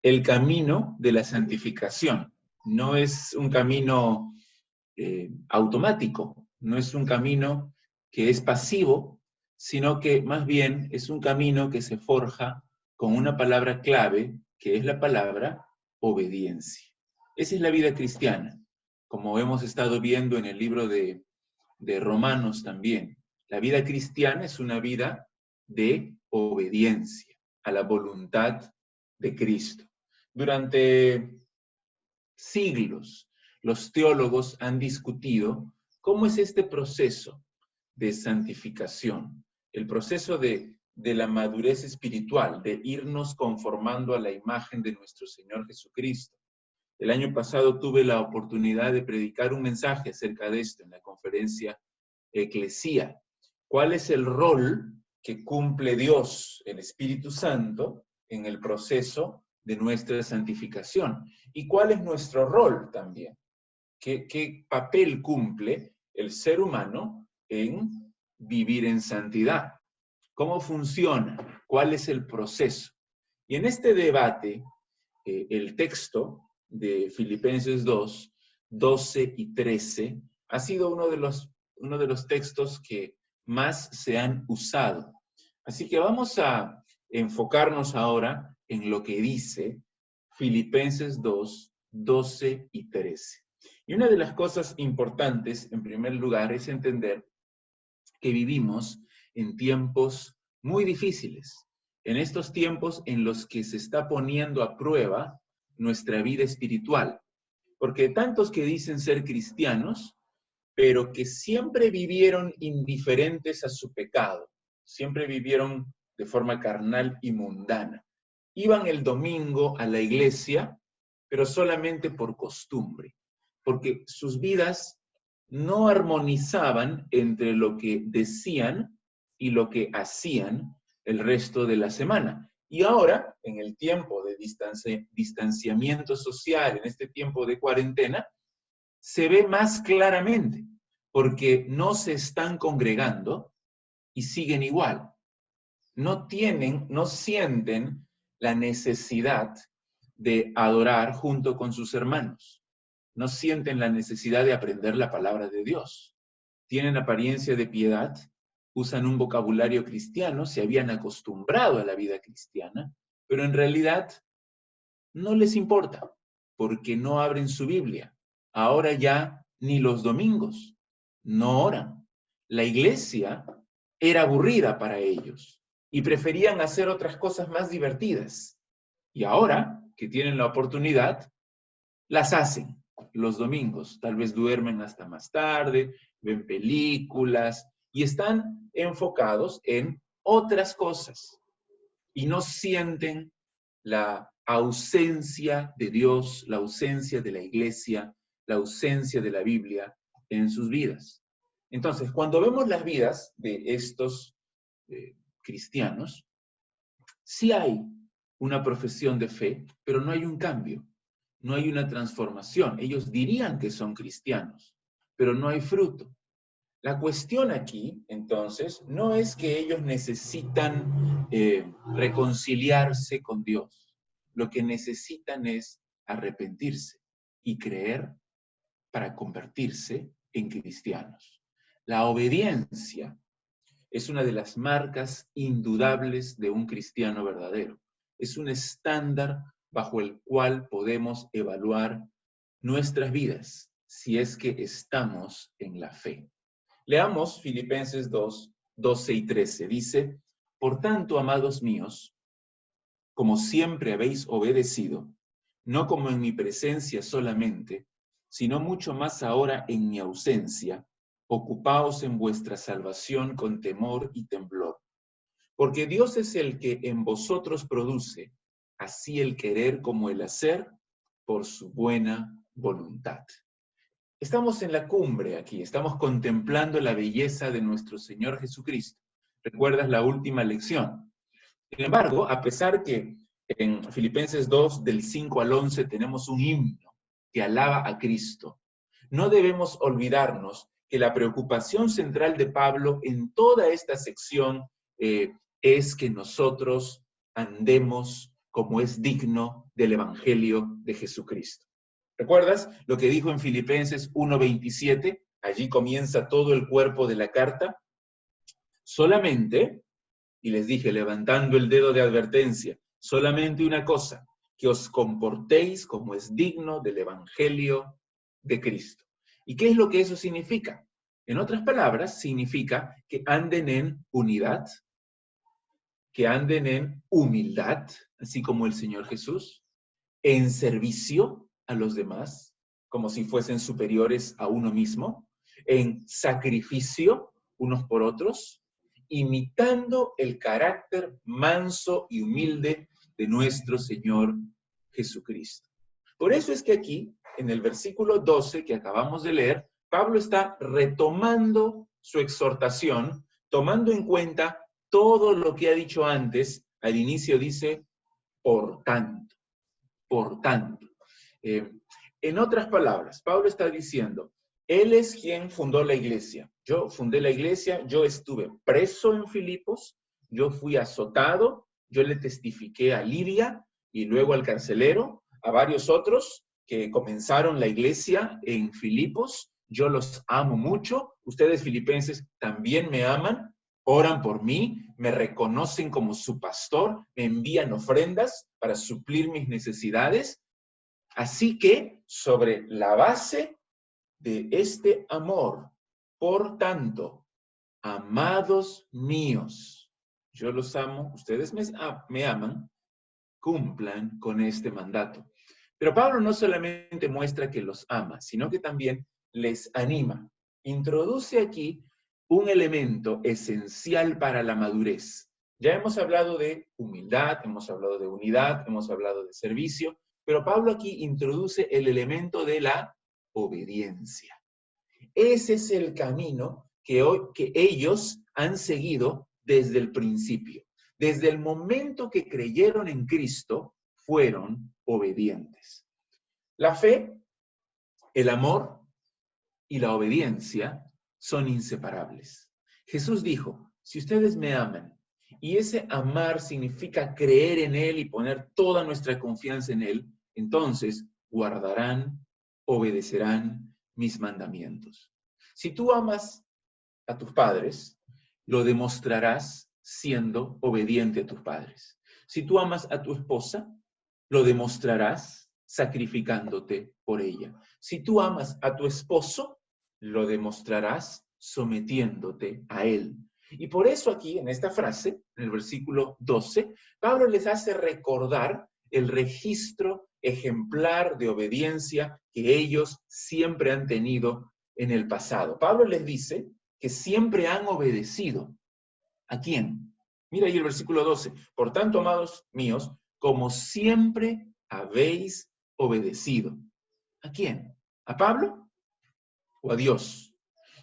el camino de la santificación. No es un camino automático, no es un camino que es pasivo, sino que más bien es un camino que se forja con una palabra clave, que es la palabra obediencia. Esa es la vida cristiana, como hemos estado viendo en el libro de Romanos también. La vida cristiana es una vida de obediencia a la voluntad de Cristo. Durante siglos, los teólogos han discutido cómo es este proceso de santificación, el proceso de la madurez espiritual, de irnos conformando a la imagen de nuestro Señor Jesucristo. El año pasado tuve la oportunidad de predicar un mensaje acerca de esto en la conferencia Eclesía. ¿Cuál es el rol que cumple Dios, el Espíritu Santo, en el proceso de nuestra santificación? ¿Y cuál es nuestro rol también? ¿Qué papel cumple el ser humano en vivir en santidad? ¿Cómo funciona? ¿Cuál es el proceso? Y en este debate, el texto de Filipenses 2, 12 y 13, ha sido uno de los textos que más se han usado. Así que vamos a enfocarnos ahora en lo que dice Filipenses 2, 12 y 13. Y una de las cosas importantes, en primer lugar, es entender que vivimos en tiempos muy difíciles, en estos tiempos en los que se está poniendo a prueba nuestra vida espiritual. Porque tantos que dicen ser cristianos, pero que siempre vivieron indiferentes a su pecado, siempre vivieron de forma carnal y mundana. Iban el domingo a la iglesia, pero solamente por costumbre, porque sus vidas no armonizaban entre lo que decían y lo que hacían el resto de la semana. Y ahora, en el tiempo de distanciamiento social, en este tiempo de cuarentena, se ve más claramente, porque no se están congregando y siguen igual. No sienten la necesidad de adorar junto con sus hermanos. No sienten la necesidad de aprender la palabra de Dios. Tienen apariencia de piedad, usan un vocabulario cristiano, se habían acostumbrado a la vida cristiana, pero en realidad no les importa, porque no abren su Biblia. Ahora ya ni los domingos no oran. La iglesia era aburrida para ellos y preferían hacer otras cosas más divertidas. Y ahora que tienen la oportunidad, las hacen los domingos. Tal vez duermen hasta más tarde, ven películas y están enfocados en otras cosas y no sienten la ausencia de Dios, la ausencia de la iglesia, la ausencia de la Biblia en sus vidas. Entonces, cuando vemos las vidas de estos cristianos, sí hay una profesión de fe, pero no hay un cambio, no hay una transformación. Ellos dirían que son cristianos, pero no hay fruto. La cuestión aquí, entonces, no es que ellos necesitan reconciliarse con Dios. Lo que necesitan es arrepentirse y creer para convertirse en cristianos. La obediencia es una de las marcas indudables de un cristiano verdadero. Es un estándar bajo el cual podemos evaluar nuestras vidas si es que estamos en la fe. Leamos Filipenses 2, 12 y 13. Dice, por tanto, amados míos, como siempre habéis obedecido, no como en mi presencia solamente, sino mucho más ahora en mi ausencia, ocupaos en vuestra salvación con temor y temblor. Porque Dios es el que en vosotros produce, así el querer como el hacer, por su buena voluntad. Estamos en la cumbre aquí, estamos contemplando la belleza de nuestro Señor Jesucristo. ¿Recuerdas la última lección? Sin embargo, a pesar que en Filipenses 2, del 5 al 11, tenemos un himno que alaba a Cristo, no debemos olvidarnos que la preocupación central de Pablo en toda esta sección es que nosotros andemos como es digno del Evangelio de Jesucristo. ¿Recuerdas lo que dijo en Filipenses 1:27? Allí comienza todo el cuerpo de la carta. Solamente, y les dije, levantando el dedo de advertencia, solamente una cosa, que os comportéis como es digno del Evangelio de Cristo. ¿Y qué es lo que eso significa? En otras palabras, significa que anden en unidad, que anden en humildad, así como el Señor Jesús, en servicio a los demás, como si fuesen superiores a uno mismo, en sacrificio unos por otros, imitando el carácter manso y humilde de nuestro Señor Jesucristo. Por eso es que aquí, en el versículo 12 que acabamos de leer, Pablo está retomando su exhortación, tomando en cuenta todo lo que ha dicho antes. Al inicio dice, por tanto, por tanto. En otras palabras, Pablo está diciendo, él es quien fundó la iglesia. Yo fundé la iglesia, yo estuve preso en Filipos, yo fui azotado, yo le testifiqué a Lidia y luego al carcelero, a varios otros que comenzaron la iglesia en Filipos. Yo los amo mucho. Ustedes filipenses también me aman, oran por mí, me reconocen como su pastor, me envían ofrendas para suplir mis necesidades. Así que, sobre la base de este amor, por tanto, amados míos, yo los amo, ustedes me aman, cumplan con este mandato. Pero Pablo no solamente muestra que los ama, sino que también les anima. Introduce aquí un elemento esencial para la madurez. Ya hemos hablado de humildad, hemos hablado de unidad, hemos hablado de servicio, pero Pablo aquí introduce el elemento de la obediencia. Ese es el camino que ellos han seguido desde el principio. Desde el momento que creyeron en Cristo, fueron obedientes. La fe, el amor y la obediencia son inseparables. Jesús dijo, si ustedes me aman, y ese amar significa creer en Él y poner toda nuestra confianza en Él, entonces guardarán, obedecerán mis mandamientos. Si tú amas a tus padres, lo demostrarás siendo obediente a tus padres. Si tú amas a tu esposa, lo demostrarás sacrificándote por ella. Si tú amas a tu esposo, lo demostrarás sometiéndote a él. Y por eso aquí, en esta frase, en el versículo 12, Pablo les hace recordar el registro ejemplar de obediencia que ellos siempre han tenido en el pasado. Pablo les dice que siempre han obedecido. ¿A quién? Mira ahí el versículo 12. Por tanto, amados míos, como siempre habéis obedecido. ¿A quién? ¿A Pablo o a Dios?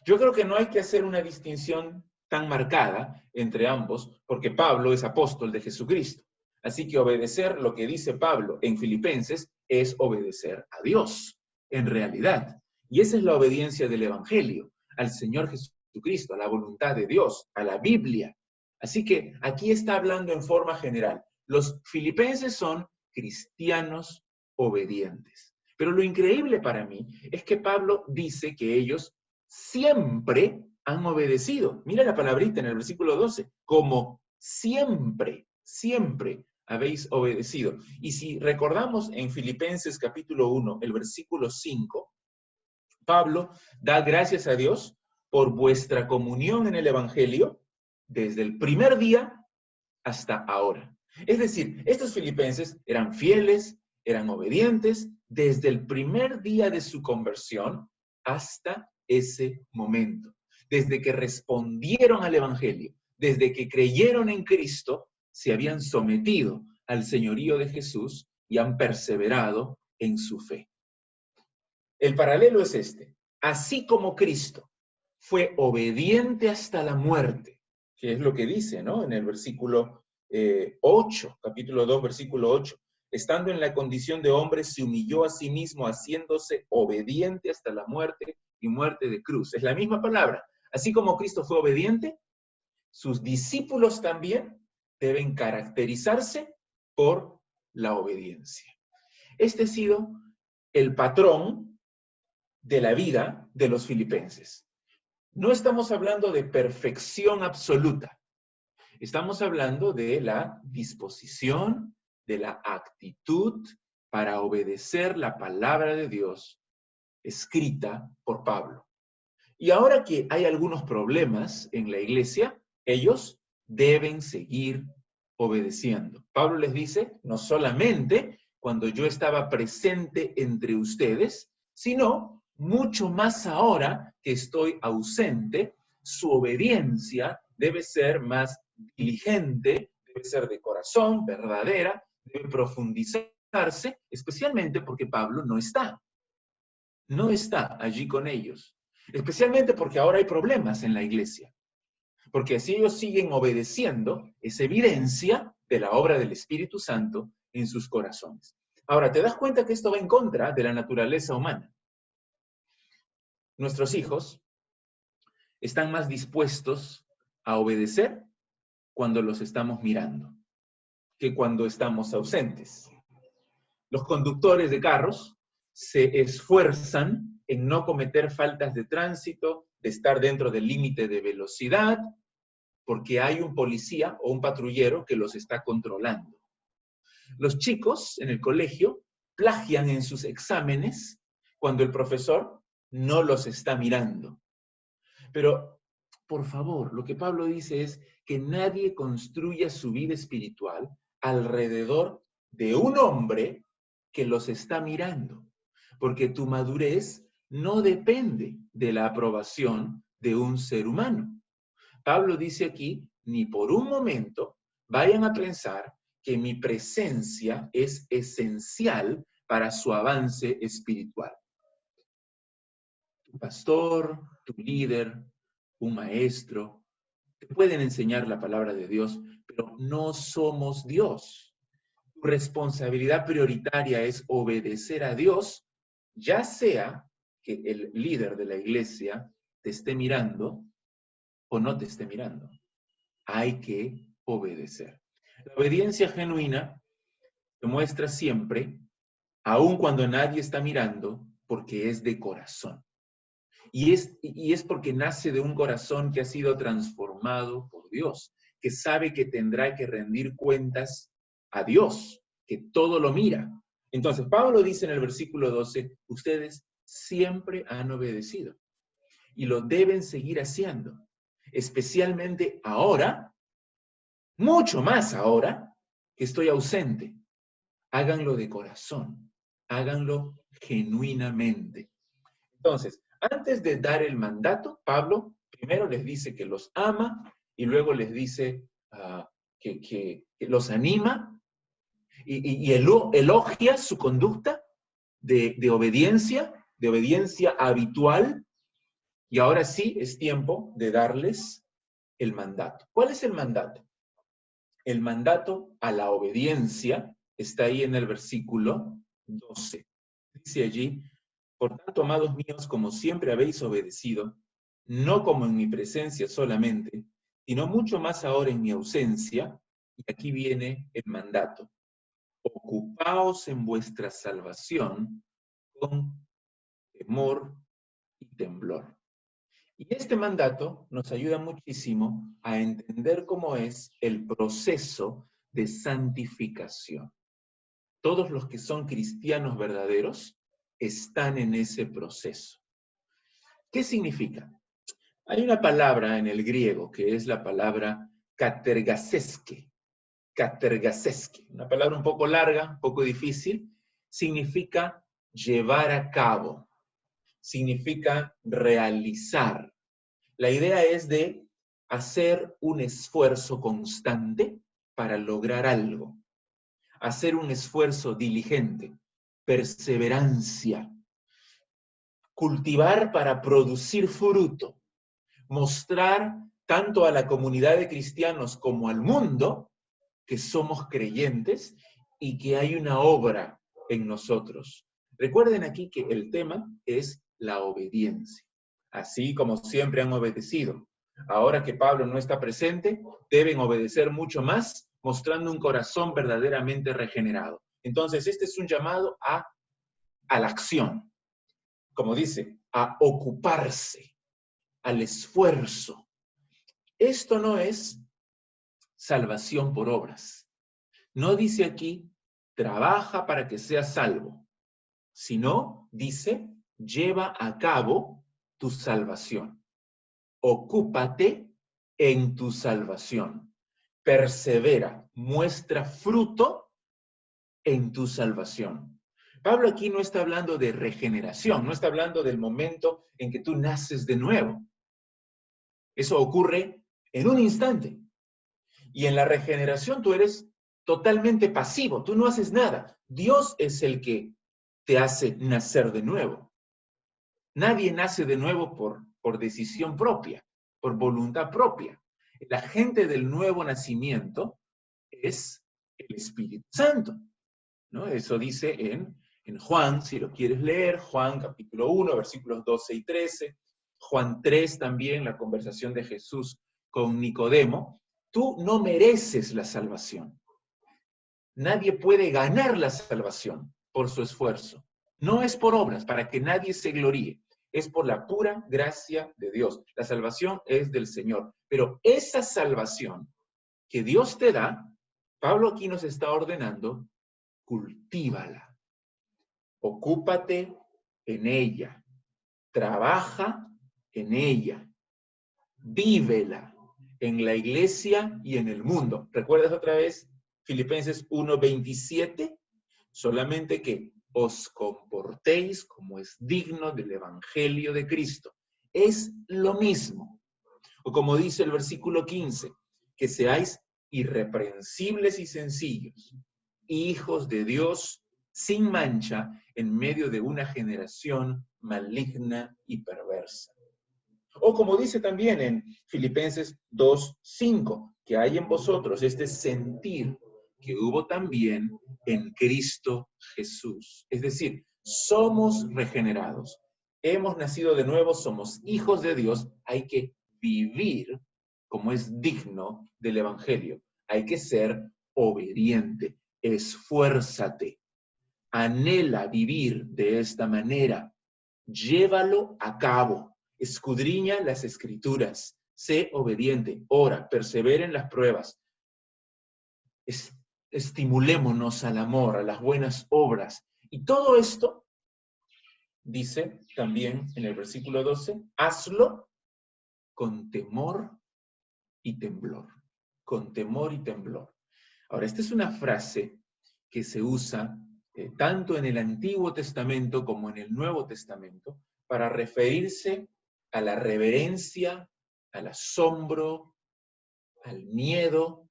Yo creo que no hay que hacer una distinción tan marcada entre ambos, porque Pablo es apóstol de Jesucristo. Así que obedecer lo que dice Pablo en Filipenses es obedecer a Dios, en realidad. Y esa es la obediencia del Evangelio, al Señor Jesucristo, a la voluntad de Dios, a la Biblia. Así que aquí está hablando en forma general. Los filipenses son cristianos obedientes. Pero lo increíble para mí es que Pablo dice que ellos siempre han obedecido. Mira la palabrita en el versículo 12, como siempre, siempre habéis obedecido. Y si recordamos en Filipenses capítulo 1, el versículo 5, Pablo da gracias a Dios por vuestra comunión en el Evangelio desde el primer día hasta ahora. Es decir, estos filipenses eran fieles, eran obedientes desde el primer día de su conversión hasta ese momento. Desde que respondieron al Evangelio, desde que creyeron en Cristo, se habían sometido al señorío de Jesús y han perseverado en su fe. El paralelo es este. Así como Cristo fue obediente hasta la muerte, que es lo que dice, ¿no? En el versículo 8, capítulo 2, versículo 8. Estando en la condición de hombre, se humilló a sí mismo, haciéndose obediente hasta la muerte y muerte de cruz. Es la misma palabra. Así como Cristo fue obediente, sus discípulos también deben caracterizarse por la obediencia. Este ha sido el patrón de la vida de los filipenses. No estamos hablando de perfección absoluta. Estamos hablando de la disposición, de la actitud para obedecer la palabra de Dios escrita por Pablo. Y ahora que hay algunos problemas en la iglesia, ellos deben seguir obedeciendo. Pablo les dice, no solamente cuando yo estaba presente entre ustedes, sino mucho más ahora que estoy ausente, su obediencia debe ser más diligente, debe ser de corazón, verdadera, debe profundizarse, especialmente porque Pablo no está allí con ellos. Especialmente porque ahora hay problemas en la iglesia. Porque si ellos siguen obedeciendo, es evidencia de la obra del Espíritu Santo en sus corazones. Ahora, ¿te das cuenta que esto va en contra de la naturaleza humana? Nuestros hijos están más dispuestos a obedecer cuando los estamos mirando que cuando estamos ausentes. Los conductores de carros se esfuerzan en no cometer faltas de tránsito, de estar dentro del límite de velocidad, porque hay un policía o un patrullero que los está controlando. Los chicos en el colegio plagian en sus exámenes cuando el profesor no los está mirando. Pero, por favor, lo que Pablo dice es que nadie construya su vida espiritual alrededor de un hombre que los está mirando, porque tu madurez no depende de la aprobación de un ser humano. Pablo dice aquí, ni por un momento vayan a pensar que mi presencia es esencial para su avance espiritual. Tu pastor, tu líder, un maestro, te pueden enseñar la palabra de Dios, pero no somos Dios. Tu responsabilidad prioritaria es obedecer a Dios, ya sea que el líder de la iglesia te esté mirando o no te esté mirando. Hay que obedecer. La obediencia genuina se muestra siempre, aun cuando nadie está mirando, porque es de corazón. Y es porque nace de un corazón que ha sido transformado por Dios, que sabe que tendrá que rendir cuentas a Dios, que todo lo mira. Entonces, Pablo dice en el versículo 12, ustedes siempre han obedecido y lo deben seguir haciendo, especialmente ahora, mucho más ahora que estoy ausente. Háganlo de corazón, háganlo genuinamente. Entonces, antes de dar el mandato, Pablo primero les dice que los ama y luego les dice que los anima y elogia su conducta de obediencia habitual. Y ahora sí es tiempo de darles el mandato. ¿Cuál es el mandato? El mandato a la obediencia está ahí en el versículo 12. Dice allí, por tanto, amados míos, como siempre habéis obedecido, no como en mi presencia solamente, sino mucho más ahora en mi ausencia, y aquí viene el mandato. Ocupaos en vuestra salvación con temor y temblor. Y este mandato nos ayuda muchísimo a entender cómo es el proceso de santificación. Todos los que son cristianos verdaderos están en ese proceso. ¿Qué significa? Hay una palabra en el griego que es la palabra katergaseske. Katergaseske, una palabra un poco larga, un poco difícil, significa llevar a cabo, significa realizar. La idea es de hacer un esfuerzo constante para lograr algo, hacer un esfuerzo diligente, perseverancia, cultivar para producir fruto, mostrar tanto a la comunidad de cristianos como al mundo que somos creyentes y que hay una obra en nosotros. Recuerden aquí que el tema es la obediencia. Así como siempre han obedecido. Ahora que Pablo no está presente, deben obedecer mucho más mostrando un corazón verdaderamente regenerado. Entonces, este es un llamado a la acción, como dice, a ocuparse, al esfuerzo. Esto no es salvación por obras. No dice aquí, trabaja para que seas salvo, sino dice, lleva a cabo tu salvación. Ocúpate en tu salvación. Persevera, muestra fruto en tu salvación. Pablo aquí no está hablando de regeneración, no está hablando del momento en que tú naces de nuevo. Eso ocurre en un instante. Y en la regeneración tú eres totalmente pasivo, tú no haces nada. Dios es el que te hace nacer de nuevo. Nadie nace de nuevo por decisión propia, por voluntad propia. El agente del nuevo nacimiento es el Espíritu Santo, ¿no? Eso dice en Juan, si lo quieres leer, Juan capítulo 1, versículos 12 y 13, Juan 3 también, la conversación de Jesús con Nicodemo. Tú no mereces la salvación. Nadie puede ganar la salvación por su esfuerzo. No es por obras, para que nadie se gloríe. Es por la pura gracia de Dios. La salvación es del Señor. Pero esa salvación que Dios te da, Pablo aquí nos está ordenando, cultívala. Ocúpate en ella. Trabaja en ella. Vívela en la iglesia y en el mundo. ¿Recuerdas otra vez Filipenses 1:27? Solamente que os comportéis como es digno del evangelio de Cristo. Es lo mismo. O como dice el versículo 15, que seáis irreprensibles y sencillos, hijos de Dios sin mancha en medio de una generación maligna y perversa. O como dice también en Filipenses 2:5, que hay en vosotros este sentir que hubo también en Cristo Jesús. Es decir, somos regenerados, hemos nacido de nuevo, somos hijos de Dios, hay que vivir como es digno del Evangelio. Hay que ser obediente, esfuérzate, anhela vivir de esta manera, llévalo a cabo. Escudriña las Escrituras, sé obediente, ora, persevera en las pruebas. Estimulémonos al amor, a las buenas obras. Y todo esto, dice también en el versículo 12, hazlo con temor y temblor. Con temor y temblor. Ahora, esta es una frase que se usa tanto en el Antiguo Testamento como en el Nuevo Testamento para referirse a la reverencia, al asombro, al miedo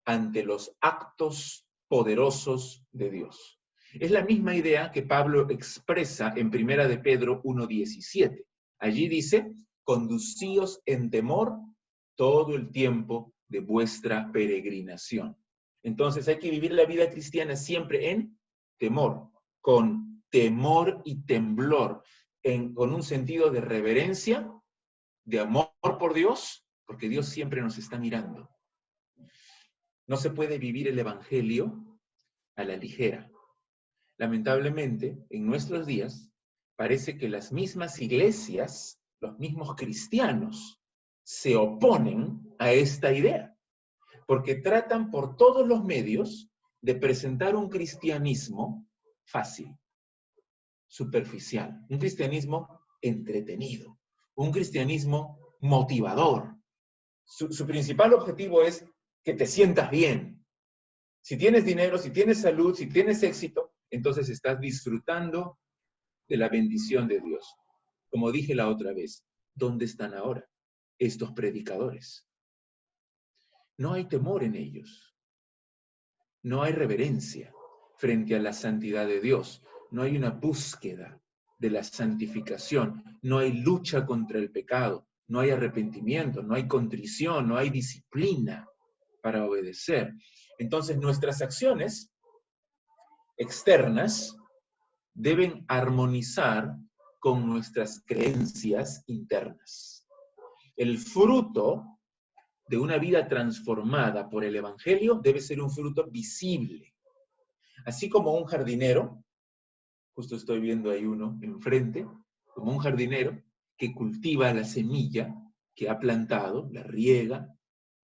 ante los actos poderosos de Dios. Es la misma idea que Pablo expresa en 1 de Pedro 1:17. Allí dice, conducíos en temor todo el tiempo de vuestra peregrinación. Entonces hay que vivir la vida cristiana siempre en temor, con temor y temblor, con un sentido de reverencia, de amor por Dios, porque Dios siempre nos está mirando. No se puede vivir el Evangelio a la ligera. Lamentablemente, en nuestros días, parece que las mismas iglesias, los mismos cristianos, se oponen a esta idea, porque tratan por todos los medios de presentar un cristianismo fácil, superficial, un cristianismo entretenido, un cristianismo motivador. Su principal objetivo es que te sientas bien. Si tienes dinero, si tienes salud, si tienes éxito, entonces estás disfrutando de la bendición de Dios. Como dije la otra vez, ¿dónde están ahora estos predicadores? No hay temor en ellos. No hay reverencia frente a la santidad de Dios. No hay una búsqueda de la santificación. No hay lucha contra el pecado. No hay arrepentimiento. No hay contrición. No hay disciplina para obedecer. Entonces nuestras acciones externas deben armonizar con nuestras creencias internas. El fruto de una vida transformada por el Evangelio debe ser un fruto visible. Así como un jardinero, justo estoy viendo ahí uno enfrente, como un jardinero que cultiva la semilla que ha plantado, la riega,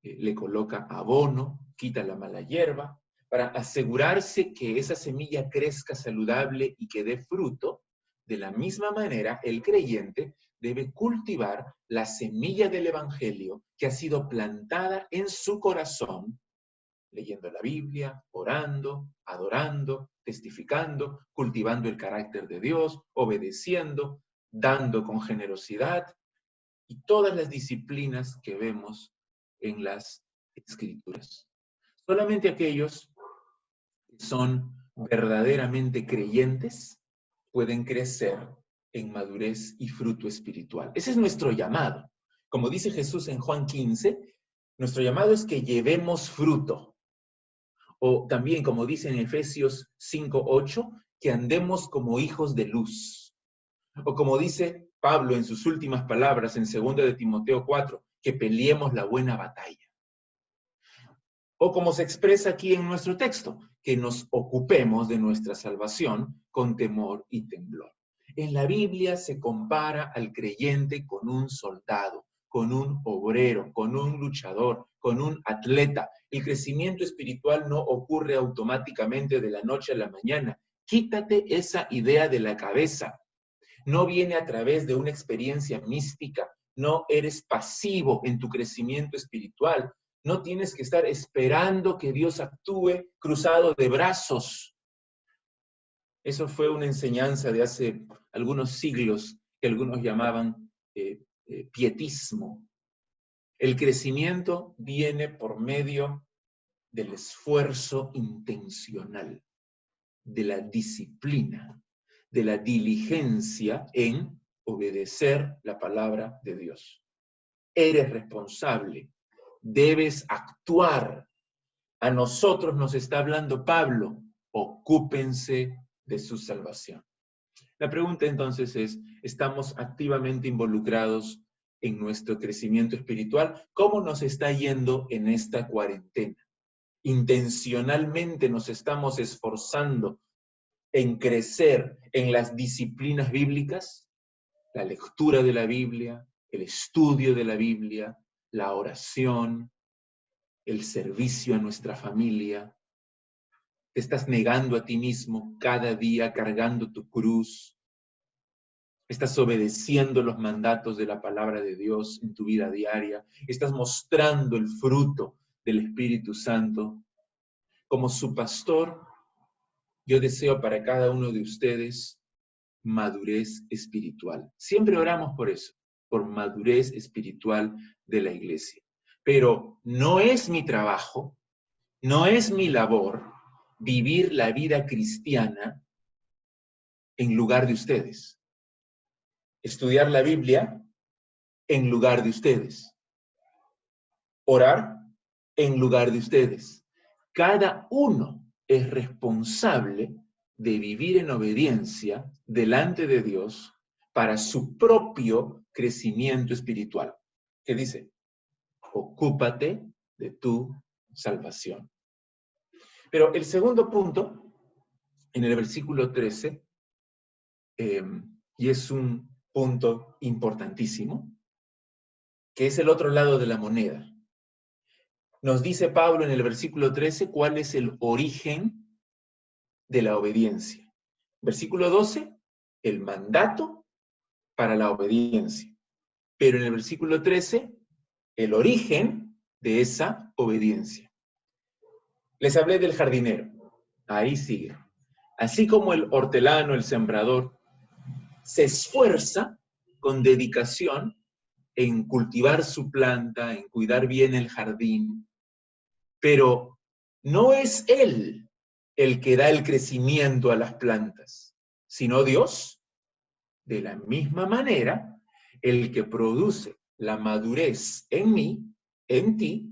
le coloca abono, quita la mala hierba, para asegurarse que esa semilla crezca saludable y que dé fruto. De la misma manera, el creyente debe cultivar la semilla del Evangelio que ha sido plantada en su corazón, leyendo la Biblia, orando, adorando, testificando, cultivando el carácter de Dios, obedeciendo, dando con generosidad y todas las disciplinas que vemos en las Escrituras. Solamente aquellos que son verdaderamente creyentes pueden crecer en madurez y fruto espiritual. Ese es nuestro llamado. Como dice Jesús en Juan 15, nuestro llamado es que llevemos fruto. O también, como dice en Efesios 5:8, que andemos como hijos de luz. O como dice Pablo en sus últimas palabras en 2 de Timoteo 4, que peleemos la buena batalla. O como se expresa aquí en nuestro texto, que nos ocupemos de nuestra salvación con temor y temblor. En la Biblia se compara al creyente con un soldado, con un obrero, con un luchador, con un atleta. El crecimiento espiritual no ocurre automáticamente de la noche a la mañana. Quítate esa idea de la cabeza. No viene a través de una experiencia mística. No eres pasivo en tu crecimiento espiritual. No tienes que estar esperando que Dios actúe cruzado de brazos. Eso fue una enseñanza de hace algunos siglos que algunos llamaban pietismo. El crecimiento viene por medio del esfuerzo intencional, de la disciplina, de la diligencia en obedecer la palabra de Dios. Eres responsable, debes actuar. A nosotros nos está hablando Pablo, ocúpense de su salvación. La pregunta entonces es, ¿estamos activamente involucrados en nuestro crecimiento espiritual? ¿Cómo nos está yendo en esta cuarentena? ¿Intencionalmente nos estamos esforzando en crecer en las disciplinas bíblicas? La lectura de la Biblia, el estudio de la Biblia, la oración, el servicio a nuestra familia. Te estás negando a ti mismo cada día, cargando tu cruz. Estás obedeciendo los mandatos de la palabra de Dios en tu vida diaria. Estás mostrando el fruto del Espíritu Santo. Como su pastor, yo deseo para cada uno de ustedes madurez espiritual. Siempre oramos por eso, por madurez espiritual de la iglesia. Pero no es mi trabajo, no es mi labor vivir la vida cristiana en lugar de ustedes. Estudiar la Biblia en lugar de ustedes. Orar en lugar de ustedes. Cada uno es responsable de vivir en obediencia delante de Dios para su propio crecimiento espiritual. ¿Qué dice? Ocúpate de tu salvación. Pero el segundo punto, en el versículo 13, y es un punto importantísimo, que es el otro lado de la moneda. Nos dice Pablo en el versículo 13 cuál es el origen de la obediencia. Versículo 12, el mandato para la obediencia. Pero en el versículo 13, el origen de esa obediencia. Les hablé del jardinero. Ahí sigue. Así como el hortelano, el sembrador, se esfuerza con dedicación en cultivar su planta, en cuidar bien el jardín, pero no es él el que da el crecimiento a las plantas, sino Dios. De la misma manera, el que produce la madurez en mí, en ti,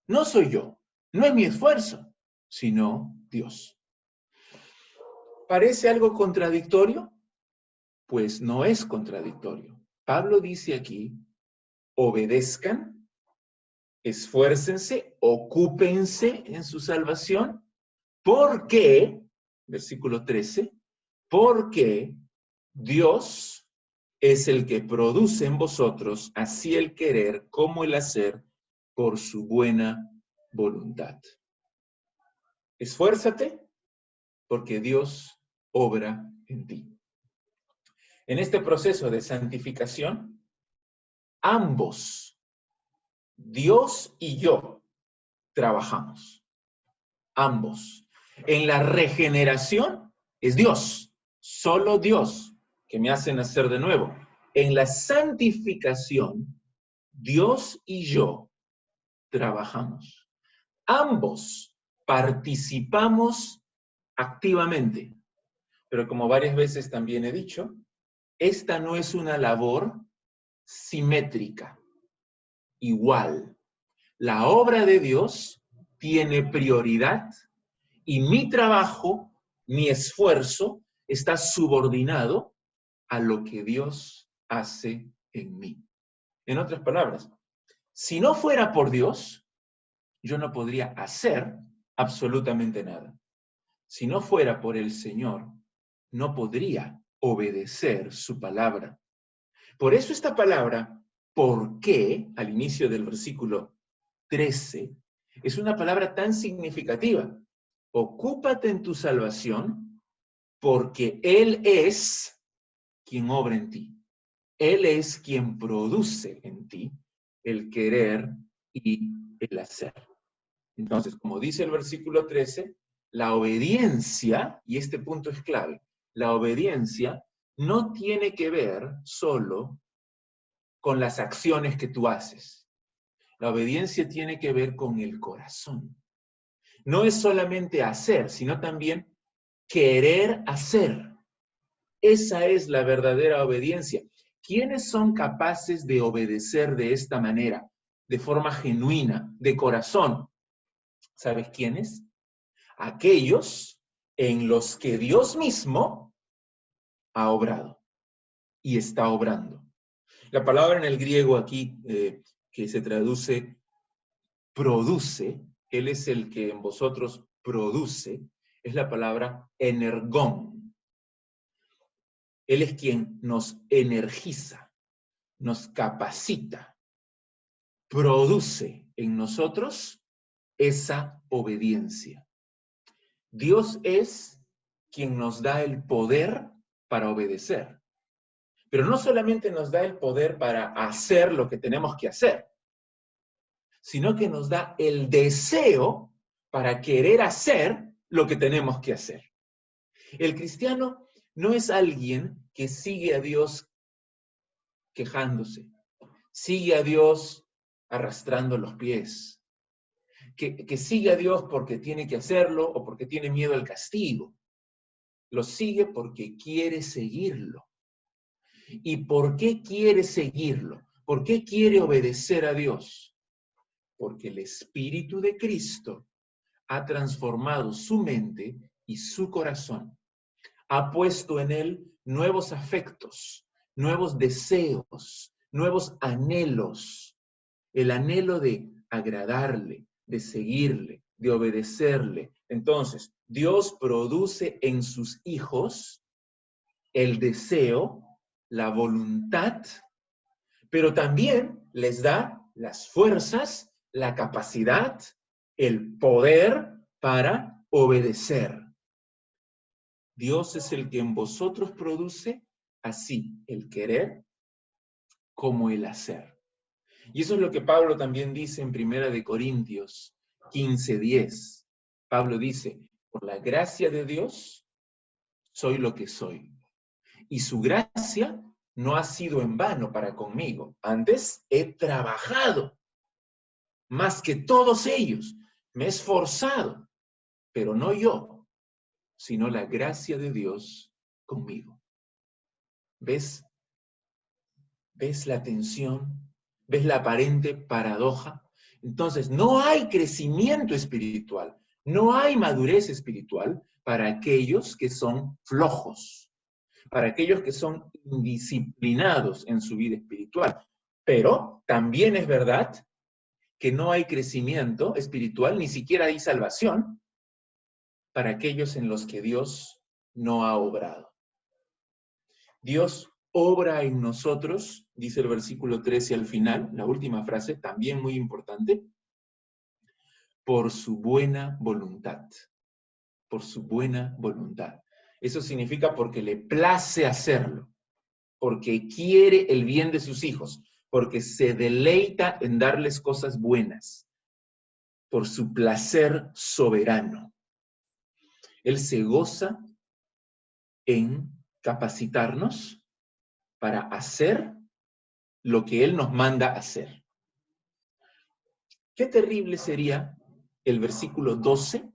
no soy yo, no es mi esfuerzo, sino Dios. ¿Parece algo contradictorio? Pues no es contradictorio. Pablo dice aquí, obedezcan esfuércense, ocúpense en su salvación, porque, versículo 13, porque Dios es el que produce en vosotros así el querer como el hacer por su buena voluntad. Esfuérzate porque Dios obra en ti. En este proceso de santificación, ambos, Dios y yo, trabajamos. Ambos. En la regeneración es Dios, solo Dios, que me hace nacer de nuevo. En la santificación, Dios y yo trabajamos. Ambos participamos activamente. Pero como varias veces también he dicho, esta no es una labor simétrica, igual. La obra de Dios tiene prioridad y mi trabajo, mi esfuerzo, está subordinado a lo que Dios hace en mí. En otras palabras, si no fuera por Dios, yo no podría hacer absolutamente nada. Si no fuera por el Señor, no podría obedecer su palabra. Por eso esta palabra, ¿por qué?, al inicio del versículo 13, es una palabra tan significativa. Ocúpate en tu salvación, porque Él es quien obra en ti. Él es quien produce en ti el querer y el hacer. Entonces, como dice el versículo 13, la obediencia, y este punto es clave, la obediencia no tiene que ver solo con las acciones que tú haces. La obediencia tiene que ver con el corazón. No es solamente hacer, sino también querer hacer. Esa es la verdadera obediencia. ¿Quiénes son capaces de obedecer de esta manera, de forma genuina, de corazón? ¿Sabes quiénes? Aquellos en los que Dios mismo ha obrado y está obrando. La palabra en el griego aquí, que se traduce produce, Él es el que en vosotros produce, es la palabra energón. Él es quien nos energiza, nos capacita, produce en nosotros esa obediencia. Dios es quien nos da el poder para obedecer. Pero no solamente nos da el poder para hacer lo que tenemos que hacer, sino que nos da el deseo para querer hacer lo que tenemos que hacer. El cristiano no es alguien que sigue a Dios quejándose, sigue a Dios arrastrando los pies, que sigue a Dios porque tiene que hacerlo o porque tiene miedo al castigo. Lo sigue porque quiere seguirlo. ¿Y por qué quiere seguirlo? ¿Por qué quiere obedecer a Dios? Porque el Espíritu de Cristo ha transformado su mente y su corazón. Ha puesto en él nuevos afectos, nuevos deseos, nuevos anhelos. El anhelo de agradarle, de seguirle, de obedecerle. Entonces, Dios produce en sus hijos el deseo, la voluntad, pero también les da las fuerzas, la capacidad, el poder para obedecer. Dios es el que en vosotros produce así el querer como el hacer. Y eso es lo que Pablo también dice en 1 Corintios 15:10. Pablo dice, por la gracia de Dios soy lo que soy. Y su gracia no ha sido en vano para conmigo. Antes he trabajado más que todos ellos. Me he esforzado, pero no yo, sino la gracia de Dios conmigo. ¿Ves? ¿Ves la tensión? ¿Ves la aparente paradoja? Entonces, no hay crecimiento espiritual, no hay madurez espiritual para aquellos que son flojos, para aquellos que son indisciplinados en su vida espiritual. Pero también es verdad que no hay crecimiento espiritual, ni siquiera hay salvación para aquellos en los que Dios no ha obrado. Dios obra en nosotros, dice el versículo 13 al final, la última frase, también muy importante, por su buena voluntad. Por su buena voluntad. Eso significa porque le place hacerlo, porque quiere el bien de sus hijos, porque se deleita en darles cosas buenas, por su placer soberano. Él se goza en capacitarnos para hacer lo que Él nos manda hacer. Qué terrible sería el versículo 12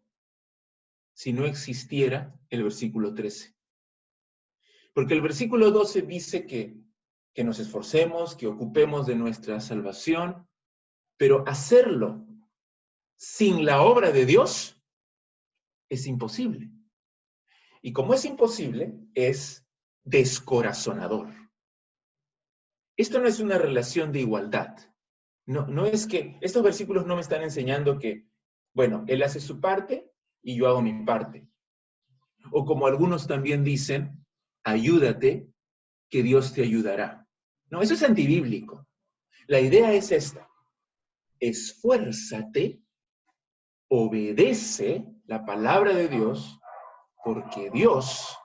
si no existiera el versículo 13. Porque el versículo 12 dice que nos esforcemos, que ocupemos de nuestra salvación, pero hacerlo sin la obra de Dios es imposible. Y como es imposible, es descorazonador. Esto no es una relación de igualdad. No es que, estos versículos no me están enseñando que, bueno, Él hace su parte y yo hago mi parte. O como algunos también dicen, ayúdate, que Dios te ayudará. No, eso es antibíblico. La idea es esta. Esfuérzate, obedece la palabra de Dios, porque Dios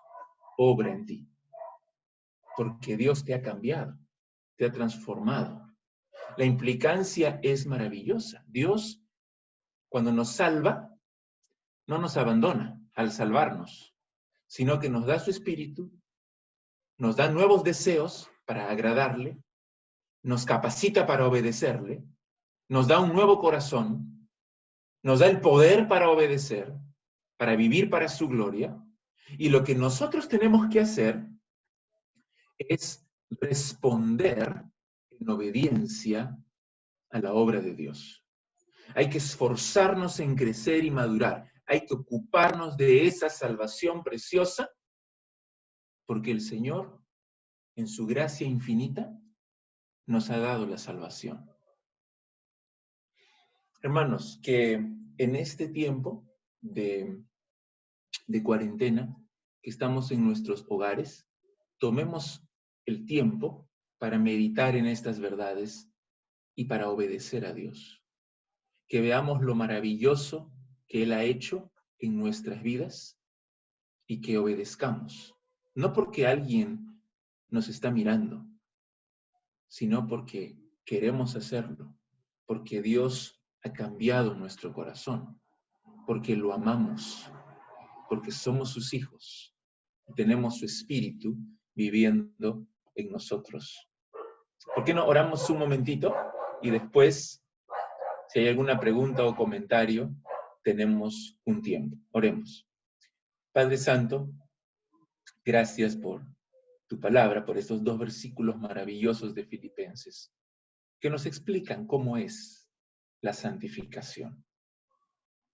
obra en ti. Porque Dios te ha cambiado, te ha transformado. La implicancia es maravillosa. Dios, cuando nos salva, no nos abandona al salvarnos, sino que nos da su espíritu, nos da nuevos deseos para agradarle, nos capacita para obedecerle, nos da un nuevo corazón, nos da el poder para obedecer, para vivir para su gloria, y lo que nosotros tenemos que hacer es responder en obediencia a la obra de Dios. Hay que esforzarnos en crecer y madurar. Hay que ocuparnos de esa salvación preciosa, porque el Señor, en su gracia infinita, nos ha dado la salvación. Hermanos, que en este tiempo de cuarentena, que estamos en nuestros hogares, tomemos el tiempo para meditar en estas verdades y para obedecer a Dios. Que veamos lo maravilloso que Él ha hecho en nuestras vidas y que obedezcamos. No porque alguien nos está mirando, sino porque queremos hacerlo, porque Dios ha cambiado nuestro corazón, porque lo amamos, porque somos sus hijos y tenemos su espíritu viviendo en nosotros. ¿Por qué no oramos un momentito y después, si hay alguna pregunta o comentario, tenemos un tiempo? Oremos. Padre Santo, gracias por tu palabra, por estos 2 versículos maravillosos de Filipenses, que nos explican cómo es la santificación.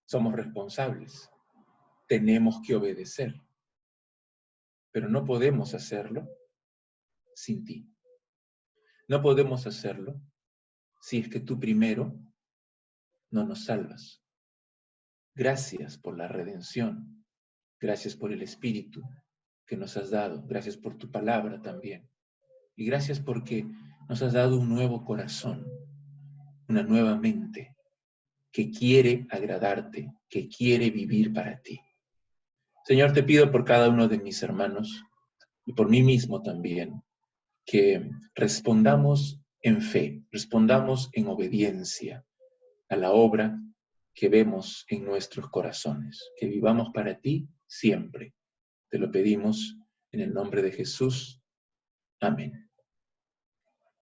Somos responsables, tenemos que obedecer, pero no podemos hacerlo sin ti. No podemos hacerlo si es que tú primero no nos salvas. Gracias por la redención, gracias por el Espíritu que nos has dado, gracias por tu palabra también, y gracias porque nos has dado un nuevo corazón, una nueva mente que quiere agradarte, que quiere vivir para ti. Señor, te pido por cada uno de mis hermanos y por mí mismo también, que respondamos en fe, respondamos en obediencia a la obra que vemos en nuestros corazones, que vivamos para ti siempre. Te lo pedimos en el nombre de Jesús. Amén.